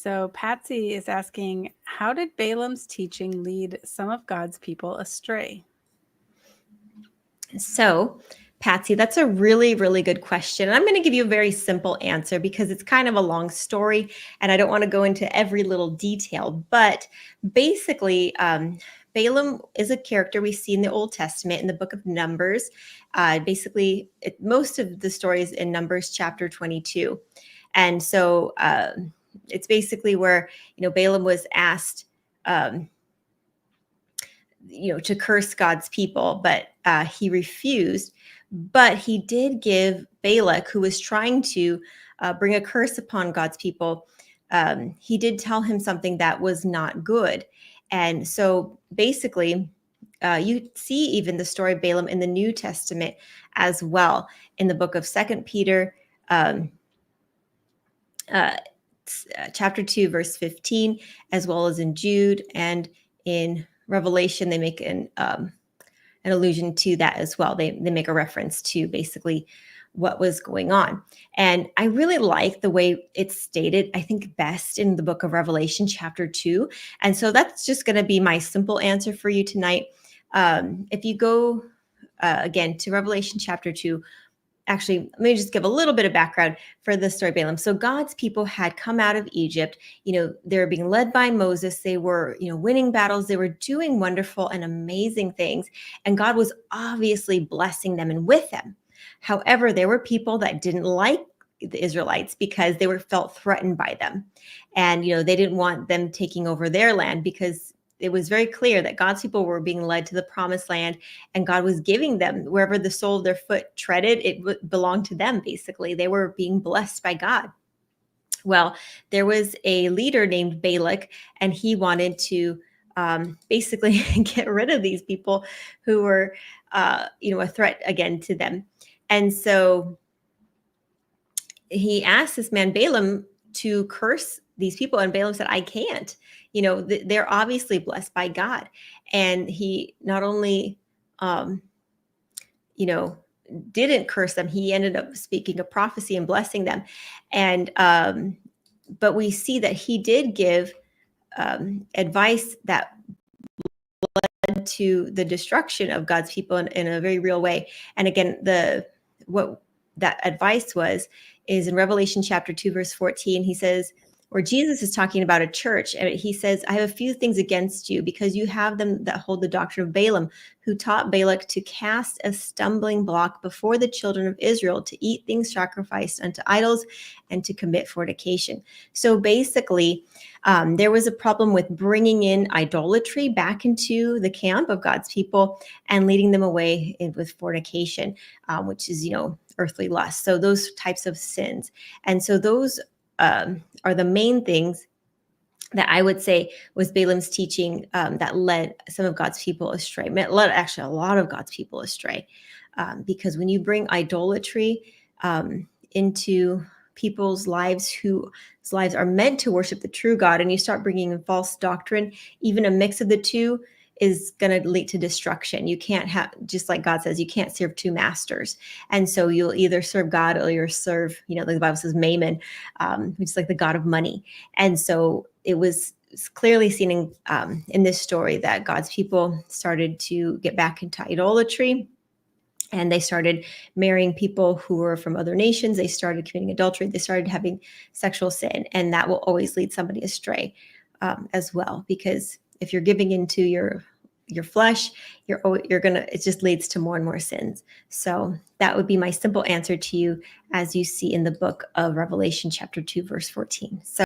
So Patsy is asking, how did Balaam's teaching lead some of God's people astray? So, Patsy, that's a really, really good question. And I'm going to give you a very simple answer because it's kind of a long story and I don't want to go into every little detail. But basically, Balaam is a character we see in the Old Testament in the book of Numbers. Most of the story is in Numbers chapter 22. And so it's basically where, Balaam was asked, to curse God's people, but he refused. But he did give Balak, who was trying to bring a curse upon God's people, he did tell him something that was not good. And so basically, you see even the story of Balaam in the New Testament as well, in the book of Second Peter, um, uh, chapter 2, verse 15, as well as in Jude and in Revelation. They make an allusion to that as well. They make a reference to basically what was going on. And I really like the way it's stated, I think best in the book of Revelation, chapter 2. And so that's just going to be my simple answer for you tonight. If you go again to Revelation chapter 2, actually, let me just give a little bit of background for the story of Balaam. So God's people had come out of Egypt. They were being led by Moses. They were, winning battles. They were doing wonderful and amazing things. And God was obviously blessing them and with them. However, there were people that didn't like the Israelites because they felt threatened by them. And, they didn't want them taking over their land because it was very clear that God's people were being led to the promised land and God was giving them wherever the sole of their foot treaded, it belonged to them. Basically, they were being blessed by God. Well, there was a leader named Balak, and he wanted to basically get rid of these people who were, a threat again to them. And so he asked this man Balaam to curse these people, and Balaam said, I can't. They're obviously blessed by God. And he not only, didn't curse them, he ended up speaking a prophecy and blessing them. And, but we see that he did give advice that led to the destruction of God's people in a very real way. And again, what that advice is in Revelation chapter 2, verse 14. He says, where Jesus is talking about a church, and he says, I have a few things against you because you have them that hold the doctrine of Balaam, who taught Balak to cast a stumbling block before the children of Israel, to eat things sacrificed unto idols and to commit fornication. So basically, there was a problem with bringing in idolatry back into the camp of God's people and leading them away with fornication, which is, earthly lust. So those types of sins. And so those are the main things that I would say was Balaam's teaching that led some of God's people astray. Led actually a lot of God's people astray, because when you bring idolatry into people's lives whose lives are meant to worship the true God, and you start bringing in false doctrine, even a mix of the two is going to lead to destruction. You can't have, just like God says, you can't serve two masters. And so you'll either serve God or you'll serve, like the Bible says, Mammon, which is like the God of money. And so it's clearly seen in this story that God's people started to get back into idolatry. And they started marrying people who were from other nations. They started committing adultery. They started having sexual sin. And that will always lead somebody astray as well, because if you're giving into your flesh, it just leads to more and more sins. So that would be my simple answer to you, as you see in the book of Revelation chapter 2, verse 14. So